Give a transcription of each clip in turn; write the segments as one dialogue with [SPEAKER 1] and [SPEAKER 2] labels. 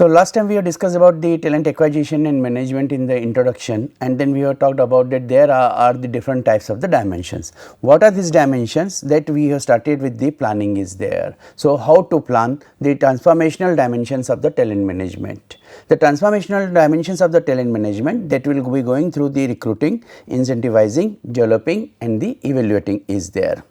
[SPEAKER 1] So, last time we have discussed about the talent acquisition and management in the introduction, and then we have talked about that there are the different types of the dimensions. What are these dimensions? That we have started with the planning is there. So, how to plan the transformational dimensions of the talent management. The transformational dimensions of the talent management, that will be going through the recruiting, incentivizing, developing and the evaluating is there.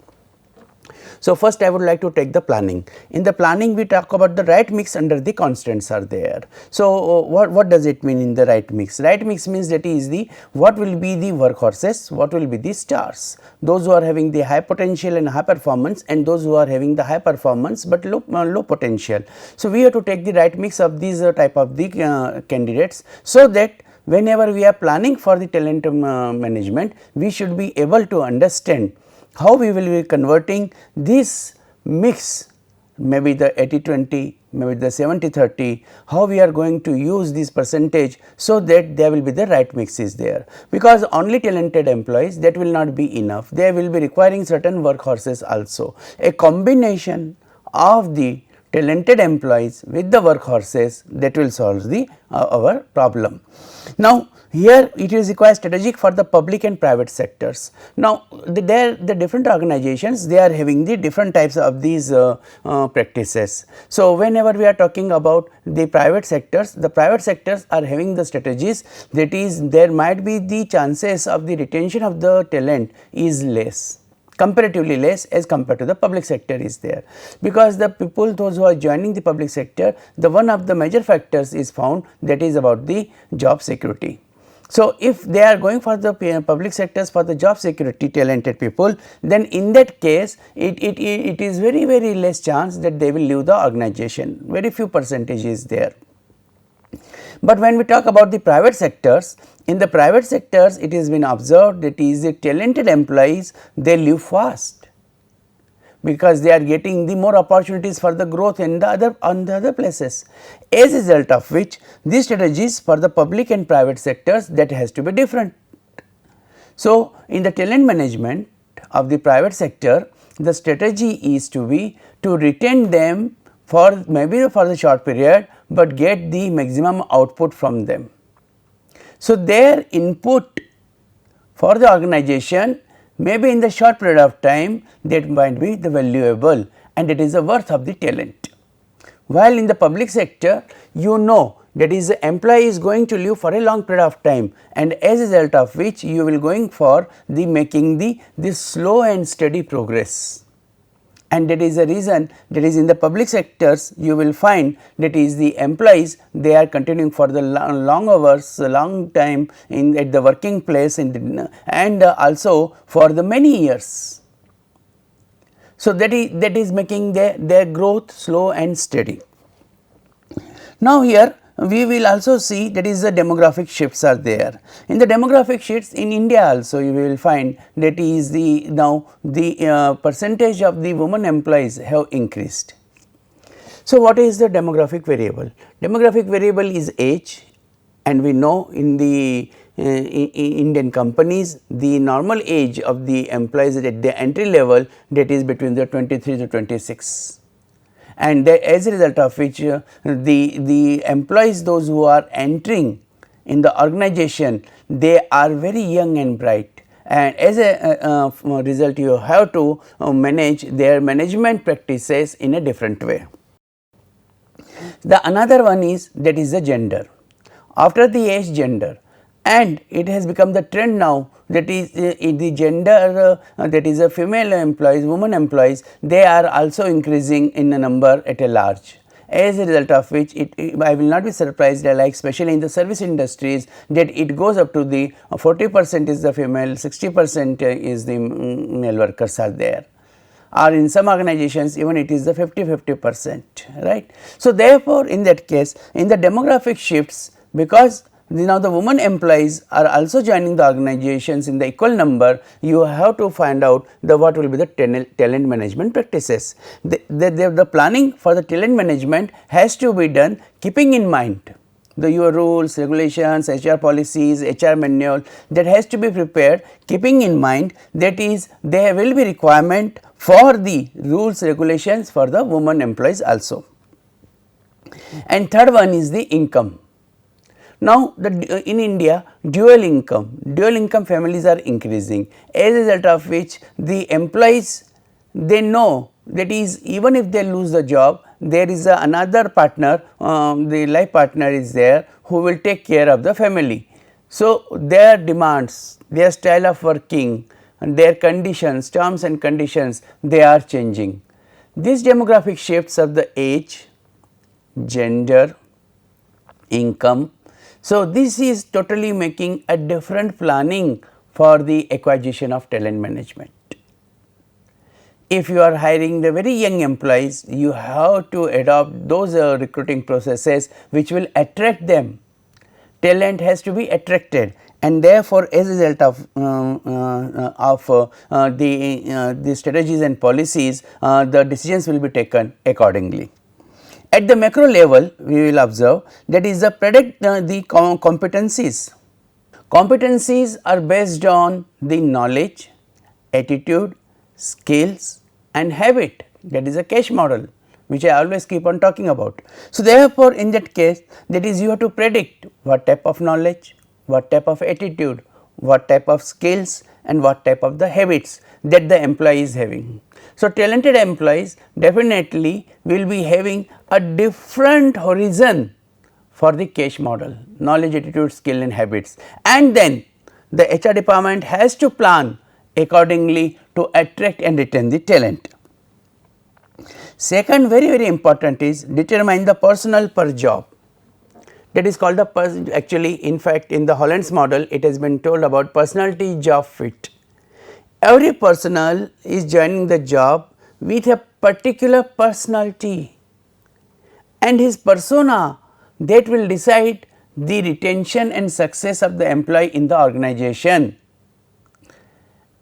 [SPEAKER 1] So, first I would like to take the planning. In the planning we talk about the right mix under the constraints are there. So, what does it mean in the right mix? Right mix means that is the what will be the workhorses, what will be the stars, those who are having the high potential and high performance and those who are having the high performance, but low potential. So, we have to take the right mix of these type of the candidates, so that whenever we are planning for the talent management, we should be able to understand how we will be converting this mix, maybe the 80-20, maybe the 70-30, how we are going to use this percentage, so that there will be the right mix is there. Because only talented employees, that will not be enough, they will be requiring certain workhorses also. A combination of the talented employees with the workhorses, that will solve the our problem. Now, here it is required strategic for the public and private sectors. Now, the different organizations, they are having the different types of these practices. So, whenever we are talking about the private sectors are having the strategies, that is there might be the chances of the retention of the talent is less, comparatively less as compared to the public sector is there, because the people, those who are joining the public sector, the one of the major factors is found, that is about the job security. So, if they are going for the public sectors for the job security talented people, then in that case it is very less chance that they will leave the organization, very few percentage is there. But when we talk about the private sectors, in the private sectors it has been observed that is the talented employees, they leave fast, because they are getting the more opportunities for the growth in the other places, as a result of which these strategies for the public and private sectors, that has to be different. So, in the talent management of the private sector, the strategy is to be to retain them for maybe for the short period, but get the maximum output from them. So, their input for the organization, maybe in the short period of time, that might be the valuable and it is the worth of the talent. While in the public sector, you know that is the employee is going to live for a long period of time, and as a result of which you will going for the making the slow and steady progress. And that is the reason that is in the public sectors you will find that is the employees, they are continuing for the long hours, long time in at the working place and also for the many years. So, that is making their growth slow and steady. Now, here we will also see that is the demographic shifts are there. In the demographic shifts in India also you will find that is the now the percentage of the women employees have increased. So, what is the demographic variable? Demographic variable is age, and we know in the Indian companies, the normal age of the employees at the entry level, that is between the 23 to 26. And as a result of which the employees, those who are entering in the organization, they are very young and bright, and as a result you have to manage their management practices in a different way. The another one is that is the gender. After the age, gender, and it has become the trend now, that is the gender that is a female employees, women employees, they are also increasing in a number at a large, as a result of which I will not be surprised that like especially in the service industries, that it goes up to the 40% is the female, 60% is the male workers are there, or in some organizations even it is the 50%, right. So, therefore, in that case in the demographic shifts, because now the women employees are also joining the organizations in the equal number, you have to find out the what will be the talent management practices. The planning for the talent management has to be done keeping in mind your rules, regulations, HR policies, HR manual, that has to be prepared keeping in mind that is there will be requirement for the rules, regulations for the women employees also. And third one is the income. Now, in India dual income families are increasing, as a result of which the employees, they know that is even if they lose the job, there is another partner, the life partner is there who will take care of the family. So, their demands, their style of working and their conditions, terms and conditions, they are changing. These demographic shifts of the age, gender, income. So, this is totally making a different planning for the acquisition of talent management. If you are hiring the very young employees, you have to adopt those recruiting processes which will attract them. Talent has to be attracted, and therefore, as a result of the strategies and policies, the decisions will be taken accordingly. At the macro level, we will observe that is the predict the competencies. Competencies are based on the knowledge, attitude, skills and habit, that is a cash model which I always keep on talking about. So, therefore, in that case, that is you have to predict what type of knowledge, what type of attitude, what type of skills and what type of the habits that the employee is having. So, talented employees definitely will be having a different horizon for the cash model, knowledge, attitude, skill and habits, and then the HR department has to plan accordingly to attract and retain the talent. Second, very important is determine the personnel per job, that is called the actually in fact in the Holland's model it has been told about personality job fit. Every personnel is joining the job with a particular personality and his persona that will decide the retention and success of the employee in the organization.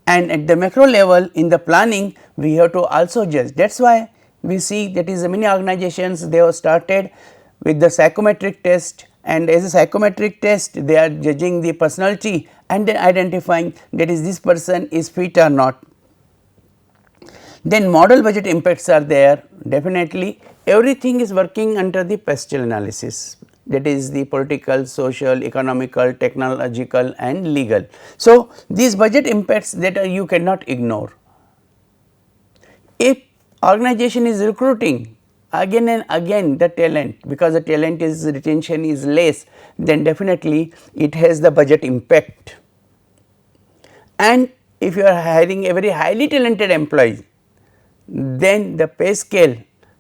[SPEAKER 1] And at the macro level in the planning we have to also judge, that is why we see that is many organizations they have started with the psychometric test, and as a psychometric test they are judging the personality and then identifying that is this person is fit or not. Then model budget impacts are there, definitely everything is working under the pestle analysis, that is the political, social, economical, technological and legal. So, these budget impacts that you cannot ignore. If organization is recruiting again and again the talent, because the talent is retention is less, then definitely it has the budget impact. And if you are hiring a very highly talented employee, then the pay scale,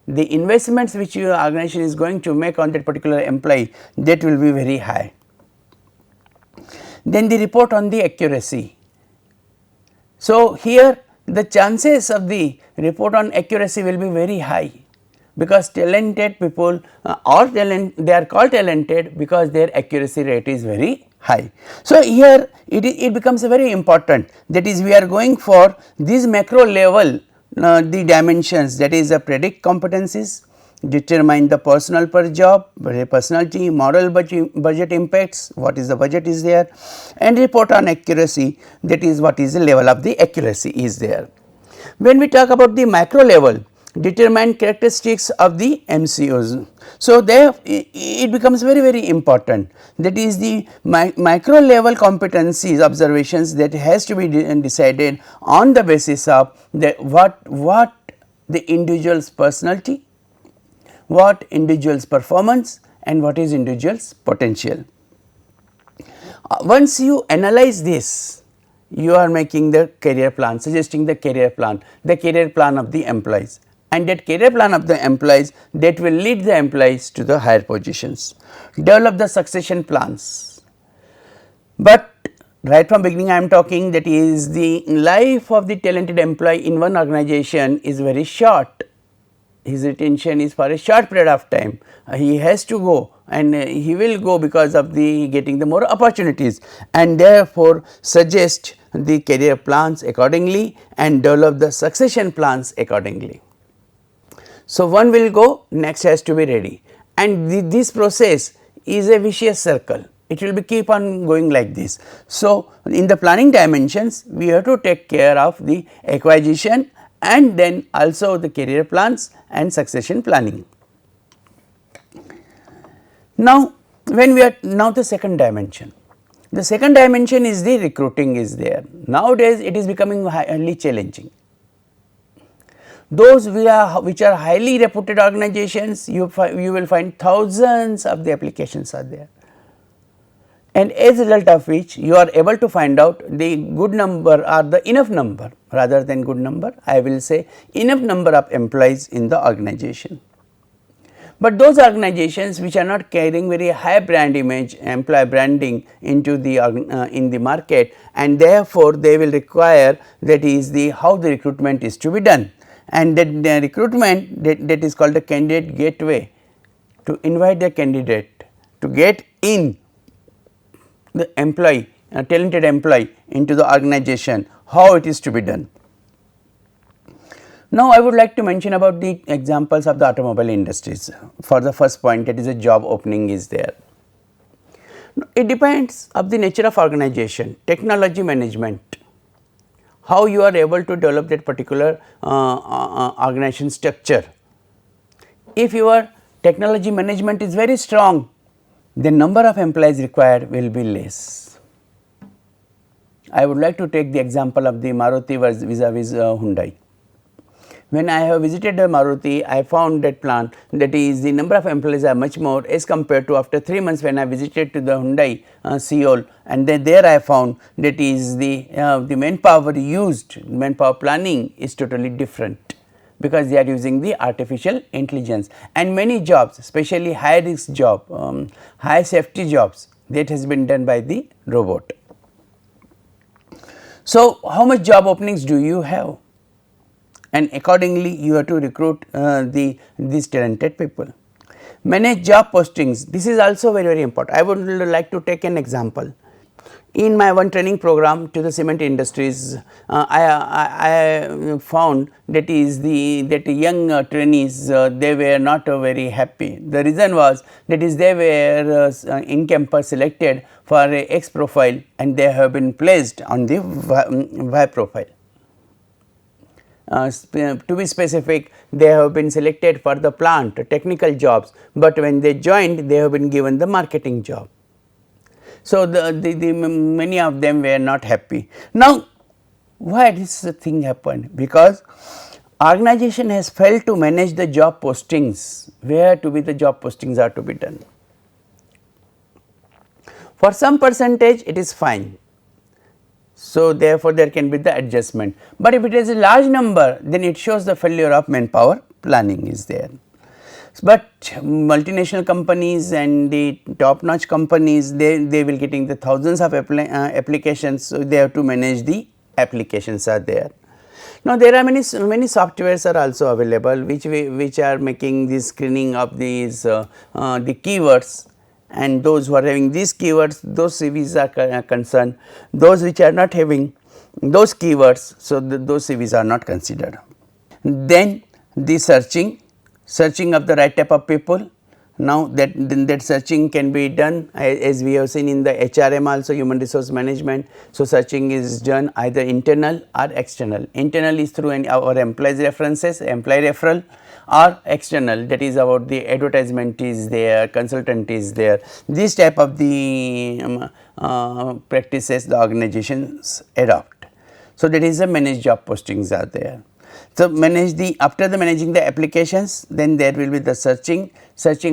[SPEAKER 1] the investments which your organization is going to make on that particular employee, that will be very high. Then the report on the accuracy. So, here the chances of the report on accuracy will be very high, because talented people they are called talented because their accuracy rate is very high. So, here it becomes very important, that is we are going for this macro level the dimensions, that is predict competencies, determine the personnel per job, personality, model budget impacts, what is the budget is there, and report on accuracy, that is what is the level of the accuracy is there. When we talk about the macro level, determine characteristics of the MCOs. So, there it becomes very important, that is the micro level competencies observations that has to be decided on the basis of the what the individual's personality, what individual's performance and what is individual's potential. Once you analyze this, you are making the career plan, suggesting the career plan of the employees, and that career plan of the employees that will lead the employees to the higher positions. Develop the succession plans, but right from beginning I am talking that is the life of the talented employee in one organization is very short. His retention is for a short period of time, he has to go and he will go because of the getting the more opportunities, and therefore suggest the career plans accordingly and develop the succession plans accordingly. So, one will go, next has to be ready, and this process is a vicious circle, it will be keep on going like this. So, in the planning dimensions we have to take care of the acquisition and then also the career plans and succession planning. Now, when we are now the second dimension. The second dimension is the recruiting is there. Nowadays, it is becoming highly challenging. Those which are highly reputed organizations, you will find thousands of the applications are there, and as a result of which you are able to find out the good number or the enough number, rather than good number, I will say enough number of employees in the organization. But those organizations which are not carrying very high brand image, employee branding into the in the market, and therefore they will require, that is the how the recruitment is to be done, and that the recruitment that is called the candidate gateway, to invite the candidate to get in the employee, talented employee into the organization, how it is to be done. Now, I would like to mention about the examples of the automobile industries. For the first point, that is a job opening is there. It depends of the nature of organization, technology management, how you are able to develop that particular organization structure. If your technology management is very strong, the number of employees required will be less. I would like to take the example of the Maruti vis-a-vis Hyundai. When I have visited the Maruti, I found that plant, that is the number of employees are much more as compared to after 3 months when I visited to the Hyundai Seoul, and then there I found that is the manpower used, manpower planning is totally different, because they are using the artificial intelligence, and many jobs, especially high risk job, high safety jobs, that has been done by the robot. So, how much job openings do you have? And accordingly you have to recruit these talented people. Manage job postings, this is also very important. I would like to take an example. In my one training program to the cement industries, I found that is that young trainees, they were not very happy. The reason was that is they were in campus selected for a X profile, and they have been placed on the Y profile. To be specific, they have been selected for the plant technical jobs, but when they joined, they have been given the marketing job. So, many of them were not happy. Now, why this thing happened? Because organization has failed to manage the job postings, where to be the job postings are to be done. For some percentage it is fine. So, therefore, there can be the adjustment, but if it is a large number, then it shows the failure of manpower planning is there. But multinational companies and the top notch companies, they will getting the thousands of applications, so they have to manage the applications are there. Now, there are many softwares are also available which are making the screening of these the keywords, and those who are having these keywords, those CVs are concerned. Those which are not having those keywords, so those CVs are not considered. Then the searching of the right type of people. Now, that searching can be done as we have seen in the HRM also, human resource management. So, searching is done either internal or external. Internal is through our employees references, employee referral, or external, that is about the advertisement is there, consultant is there. These type of the practices the organizations adopt. So, that is the managed job postings are there. So, after the managing the applications, then there will be the searching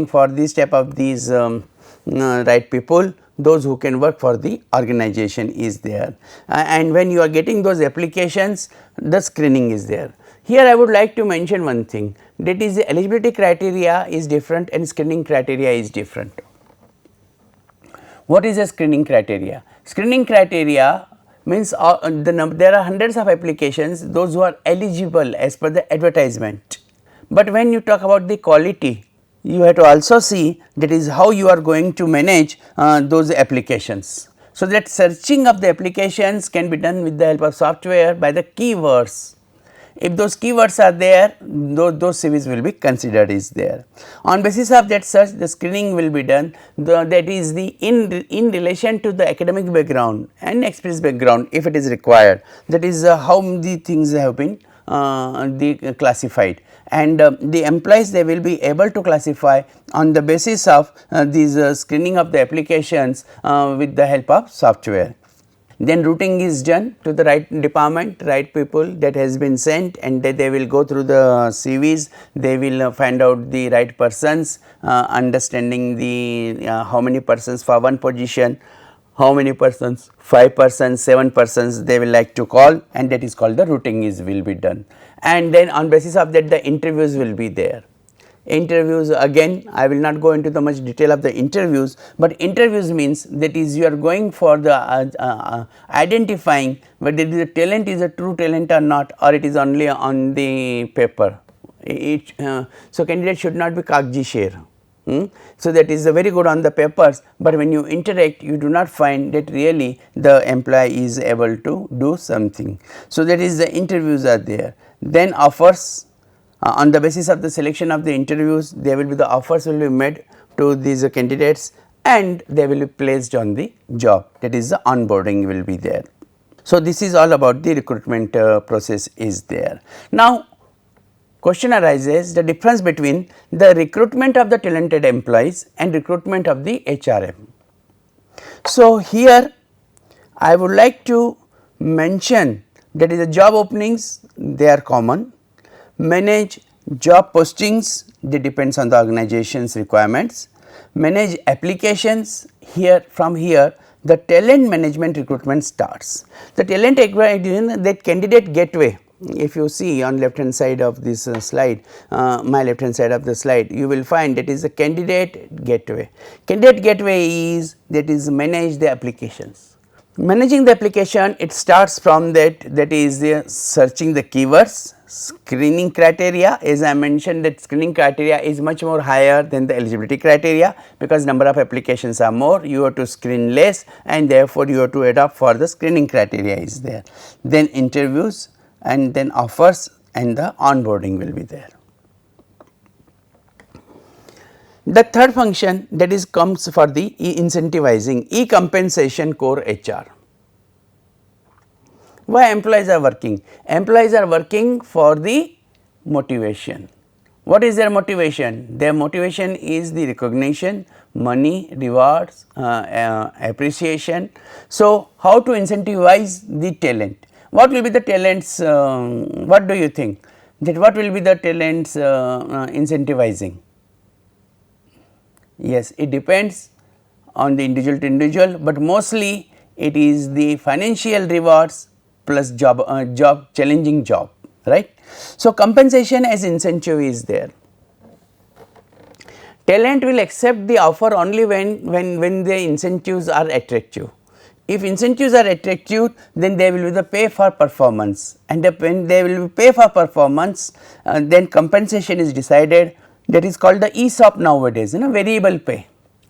[SPEAKER 1] for this type of these right people, those who can work for the organization is there, and when you are getting those applications, the screening is there. Here I would like to mention one thing, that is the eligibility criteria is different and screening criteria is different. What is a screening criteria? Screening criteria means there are hundreds of applications, those who are eligible as per the advertisement. But when you talk about the quality, you have to also see that is how you are going to manage those applications. So, that searching of the applications can be done with the help of software by the keywords. If those keywords are there, those CVs will be considered is there. On basis of that search, the screening will be done, that is the in relation to the academic background and experience background if it is required, that is how the things have been the classified, and the employees they will be able to classify on the basis of these screening of the applications with the help of software. Then routing is done to the right department, right people that has been sent, and they will go through the CVs, they will find out the right persons, understanding the how many persons for one position, how many persons, 5 persons, 7 persons they will like to call, and that is called the routing is will be done. And then on basis of that the interviews will be there. Interviews, again I will not go into the much detail of the interviews, but interviews means that is you are going for the identifying whether the talent is a true talent or not, or it is only on the paper. So candidate should not be kagji sher. So that is very good on the papers, but when you interact you do not find that really the employee is able to do something. So that is the interviews are there. Then offers. On the basis of the selection of the interviews, there will be the offers will be made to these candidates, and they will be placed on the job, that is the onboarding will be there. So, this is all about the recruitment process is there. Now, question arises the difference between the recruitment of the talented employees and recruitment of the HRM. So, here I would like to mention that is the job openings, they are common. Manage job postings, that depends on the organization's requirements. Manage applications, here from here the talent management recruitment starts. The talent acquisition, that candidate gateway, if you see on left hand side of this slide, my left hand side of the slide, you will find that is the candidate gateway. Candidate gateway is that is manage the applications. Managing the application, it starts from that is the searching the keywords, screening criteria. As I mentioned that screening criteria is much more higher than the eligibility criteria, because number of applications are more, you have to screen less, and therefore you have to adopt for the screening criteria is there. Then interviews, and then offers, and the onboarding will be there. The third function that is comes for the incentivizing, compensation core HR. Why employees are working? Employees are working for the motivation. What is their motivation? Their motivation is the recognition, money, rewards, appreciation. So, how to incentivize the talent? What will be the talents? What do you think? That what will be the talents incentivizing? Yes, it depends on the individual to individual, but mostly it is the financial rewards plus job challenging job, right. So, compensation as incentive is there. Talent will accept the offer only when the incentives are attractive. If incentives are attractive, then they will be the pay for performance, and when they will be pay for performance, then compensation is decided. That is called the ESOP nowadays, variable pay,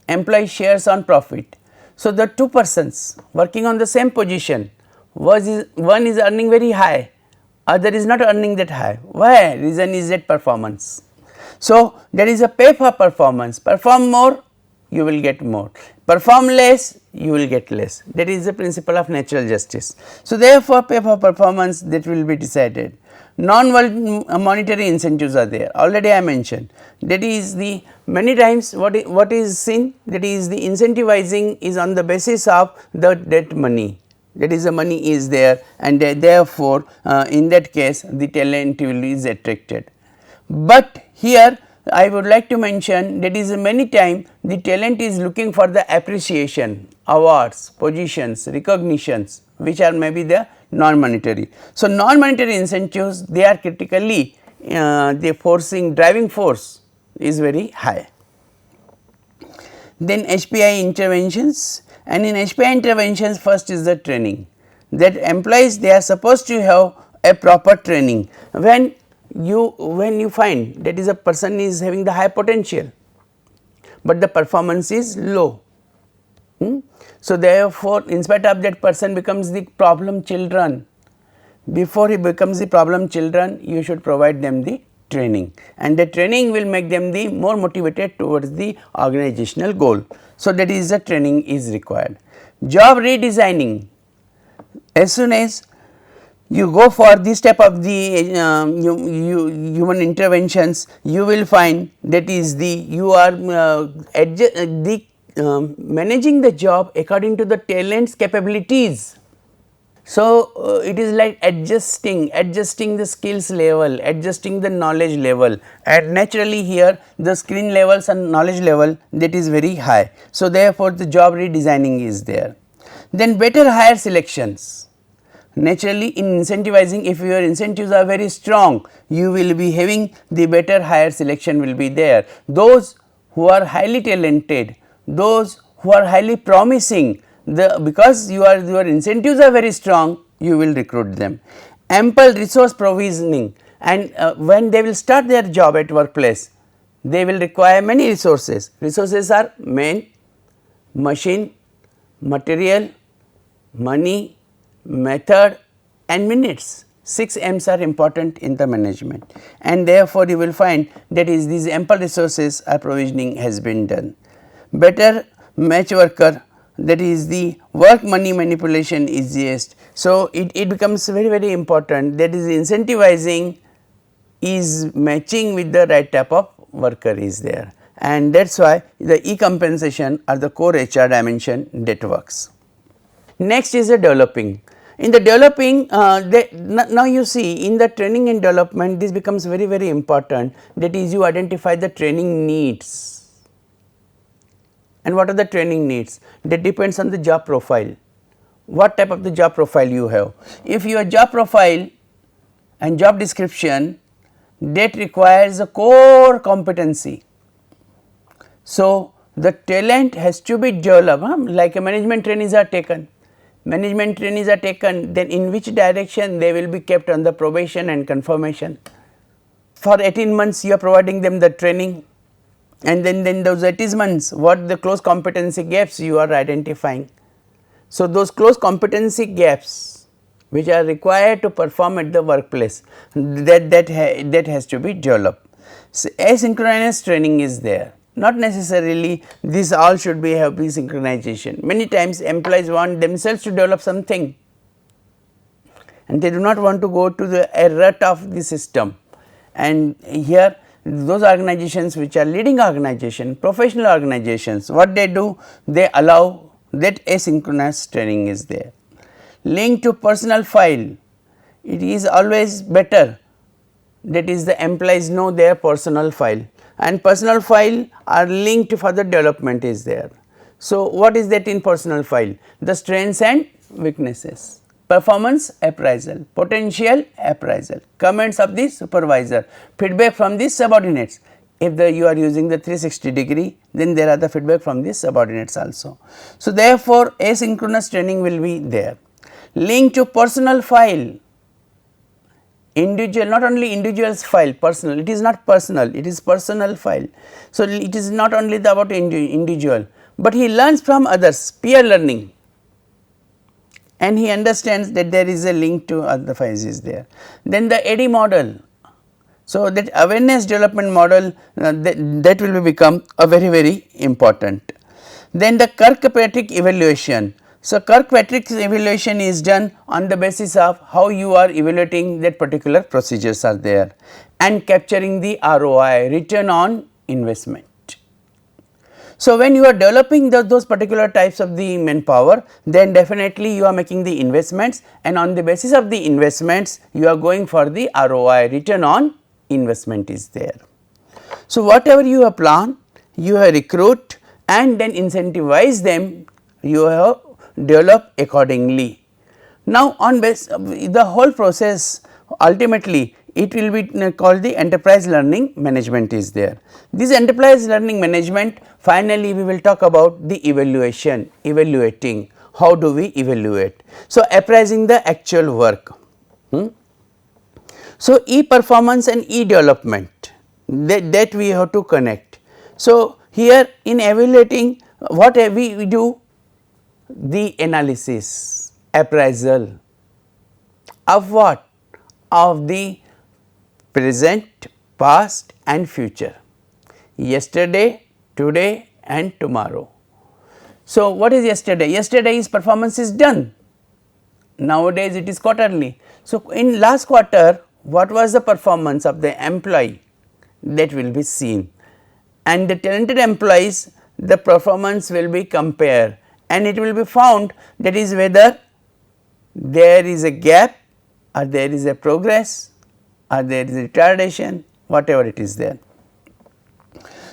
[SPEAKER 1] employee shares on profit. So, the two persons working on the same position, one is earning very high, other is not earning that high. Why? Reason is that performance. So, there is a pay for performance, perform more you will get more, perform less you will get less, that is the principle of natural justice. So, therefore, pay for performance that will be decided. Non-monetary incentives are there, already I mentioned, that is the many times what is seen, that is the incentivizing is on the basis of that money, that is the money is there, and therefore, in that case the talent will is attracted. But here I would like to mention that is many time the talent is looking for the appreciation, awards, positions, recognitions, which are maybe the non-monetary. So, non-monetary incentives, they are critically the forcing driving force is very high. Then HPI interventions, and in HPI interventions first is the training, that employees they are supposed to have a proper training. When you find that is a person is having the high potential, but the performance is low. So, therefore, in spite of that person becomes the problem children. Before he becomes the problem children, you should provide them the training, and the training will make them the more motivated towards the organizational goal. So, that is the training is required. Job redesigning, as soon as you go for this type of the human interventions, you will find that is the you are managing the job according to the talent's capabilities. So, it is like adjusting the skills level, adjusting the knowledge level, and naturally here the skill levels and knowledge level, that is very high. So, therefore, the job redesigning is there. Then better hire selections. Naturally, in incentivizing, if your incentives are very strong, you will be having the better hire selection will be there. Those who are highly talented, those who are highly promising, because your incentives are very strong, you will recruit them. Ample resource provisioning, and when they will start their job at workplace, they will require many resources. Resources are men, machine, material, money, method and minutes. 6 M's are important in the management, and therefore, you will find that is these ample resources are provisioning has been done. Better match worker, that is the work money manipulation easiest. So, it becomes very important, that is incentivizing is matching with the right type of worker is there, and that is why the E compensation are the core HR dimension that works. Next is the developing. In the developing, now you see in the training and development, this becomes very important, that is you identify the training needs. And what are the training needs? That depends on the job profile. What type of the job profile you have? If your job profile and job description that requires a core competency, so the talent has to be developed, like a management trainees are taken. Management trainees are taken, then in which direction they will be kept on the probation and confirmation. For 18 months you are providing them the training, and then those 18 months what the close competency gaps you are identifying. So, those close competency gaps which are required to perform at the workplace, that has to be developed. So, asynchronous training is there. Not necessarily this all should be have be synchronization. Many times employees want themselves to develop something, and they do not want to go to the rut of the system. And here those organizations which are leading organization, professional organizations, what they do, they allow that asynchronous training is there. Link to personal file, it is always better, that is the employees know their personal file, and personal file are linked for the development is there. So, what is that in personal file? The strengths and weaknesses, performance appraisal, potential appraisal, comments of the supervisor, feedback from the subordinates. If you are using the 360-degree, then there are the feedback from the subordinates also. So, therefore, asynchronous training will be there. Link to personal file, individual, not only individual's file, personal, it is not personal, it is personal file. So, it is not only about individual, but he learns from others, peer learning, and he understands that there is a link to other files is there. Then the AD model. So, that awareness development model that will become a very important. Then the Kirkpatrick evaluation. So, Kirkpatrick's evaluation is done on the basis of how you are evaluating that particular procedures are there, and capturing the ROI, return on investment. So, when you are developing those particular types of the manpower, then definitely you are making the investments, and on the basis of the investments you are going for the ROI, return on investment is there. So, whatever you have planned, you have recruit and then incentivize them, you have develop accordingly. Now, on base the whole process, ultimately it will be called the enterprise learning management is there. This enterprise learning management, finally we will talk about the evaluation, evaluating, how do we evaluate. So, appraising the actual work. So, e-performance and e-development, that we have to connect. So, here in evaluating, what we do, the analysis, appraisal of what? Of the present, past and future, yesterday, today and tomorrow. So, what is yesterday? Yesterday's performance is done. Nowadays it is quarterly. So, in last quarter what was the performance of the employee, that will be seen, and the talented employees, the performance will be compared, and it will be found that is whether there is a gap or there is a progress or there is a retardation, whatever it is there.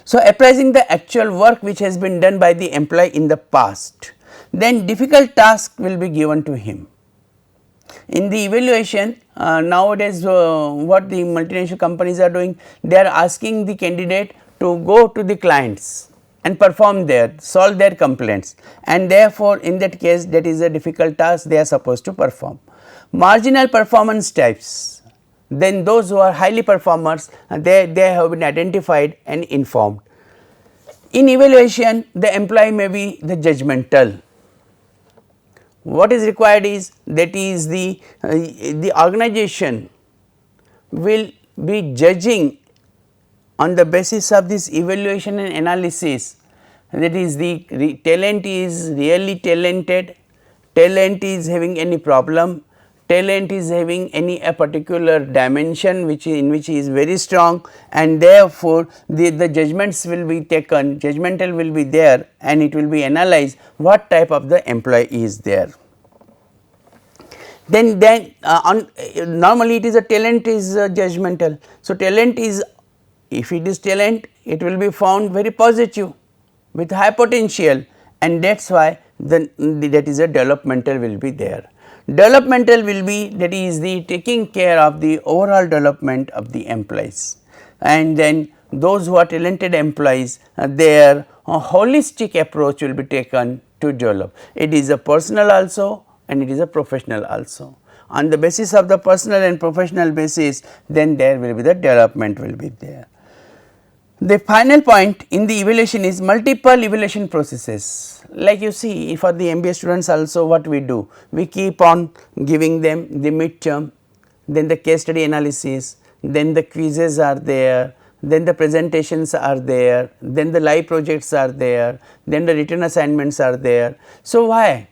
[SPEAKER 1] So, appraising the actual work which has been done by the employee in the past, then difficult task will be given to him. In the evaluation nowadays what the multinational companies are doing, they are asking the candidate to go to the clients and perform there, solve their complaints, and therefore, in that case that is a difficult task they are supposed to perform. Marginal performance types, then those who are highly performers, they have been identified and informed. In evaluation the employee may be the judgmental. What is required is that is the organization will be judging on the basis of this evaluation and analysis, that is the talent is really talented, talent is having any problem, talent is having any a particular dimension which in which he is very strong, and therefore, the judgments will be taken, judgmental will be there, and it will be analyzed what type of the employee is there. Then normally it is a talent is judgmental. So, talent is, if it is talent, it will be found very positive with high potential, and that is why that is a developmental will be there. Developmental will be, that is the taking care of the overall development of the employees, and then those who are talented employees, their holistic approach will be taken to develop. It is a personal also and it is a professional also. On the basis of the personal and professional basis, then there will be the development will be there. The final point in the evaluation is multiple evaluation processes. Like you see, for the MBA students also what we do, we keep on giving them the midterm, then the case study analysis, then the quizzes are there, then the presentations are there, then the live projects are there, then the written assignments are there. So, why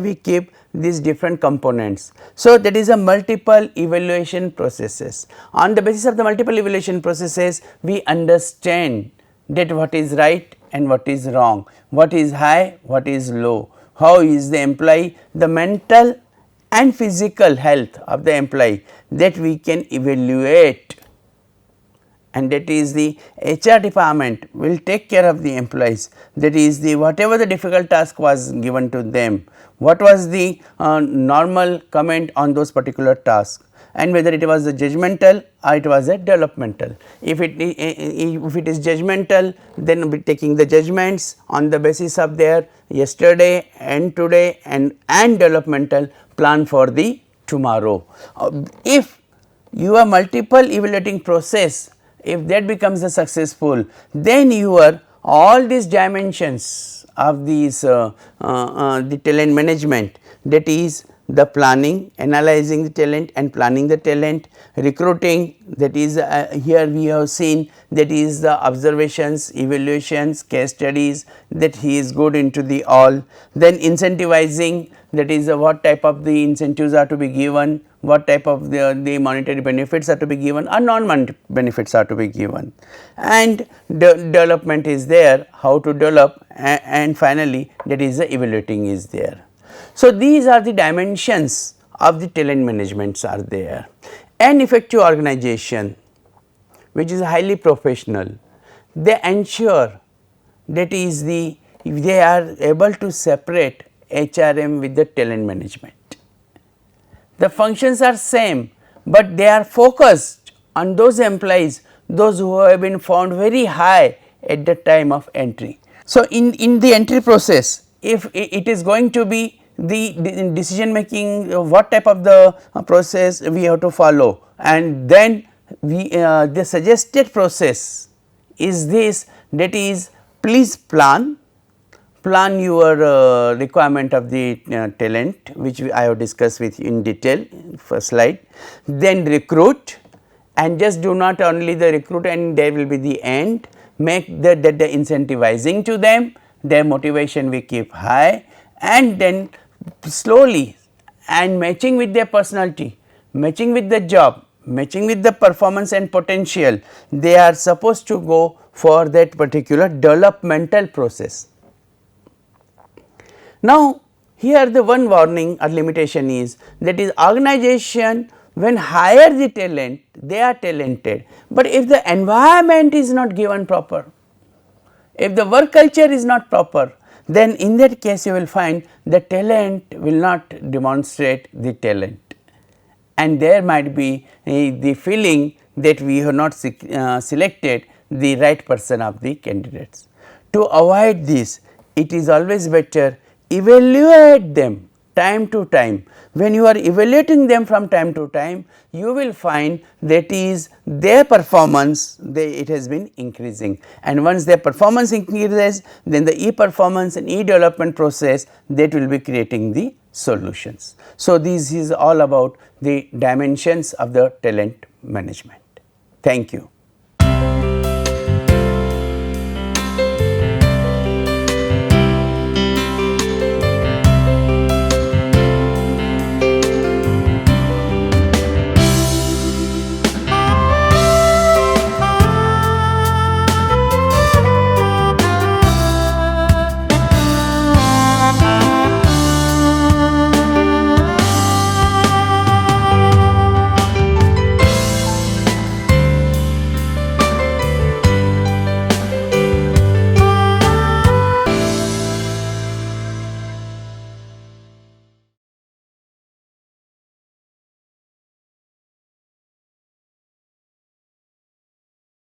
[SPEAKER 1] we keep these different components? So, that is a multiple evaluation processes. On the basis of the multiple evaluation processes, we understand that what is right and what is wrong, what is high, what is low, how is the employee, the mental and physical health of the employee, that we can evaluate, and that is the HR department will take care of the employees, that is the whatever the difficult task was given to them, what was the normal comment on those particular tasks, and whether it was a judgmental or it was a developmental. If it is judgmental, then we taking the judgments on the basis of their yesterday and today, and developmental plan for the tomorrow. If your multiple evaluating process, if that becomes a successful, then your all these dimensions of these the talent management, that is the planning, analyzing the talent and planning the talent, recruiting, that is here we have seen, that is the observations, evaluations, case studies, that he is good into the all. Then incentivizing, that is what type of the incentives are to be given, what type of the monetary benefits are to be given or non-monetary benefits are to be given, and development is there, how to develop, and finally that is the evaluating is there. So, these are the dimensions of the talent management are there. An effective organization which is highly professional, they ensure that is they are able to separate HRM with the talent management. The functions are same, but they are focused on those employees, those who have been found very high at the time of entry. So, in the entry process, if it is going to be the decision making, what type of the process we have to follow, and then we the suggested process is this, that is please plan your requirement of the talent, which I have discussed with you in detail first slide, then recruit, and just do not only the recruit and there will be the end, make the incentivizing to them, their motivation we keep high, and then slowly and matching with their personality, matching with the job, matching with the performance and potential, they are supposed to go for that particular developmental process. Now, here the one warning or limitation is that is organization when hire the talent, they are talented, but if the environment is not given proper, if the work culture is not proper, then in that case you will find the talent will not demonstrate the talent, and there might be the feeling that we have not selected the right person of the candidates. To avoid this, it is always better evaluate them time to time. When you are evaluating them from time to time, you will find that is their performance it has been increasing, and once their performance increases, then the e-performance and e-development process that will be creating the solutions. So, this is all about the dimensions of the talent management. Thank you.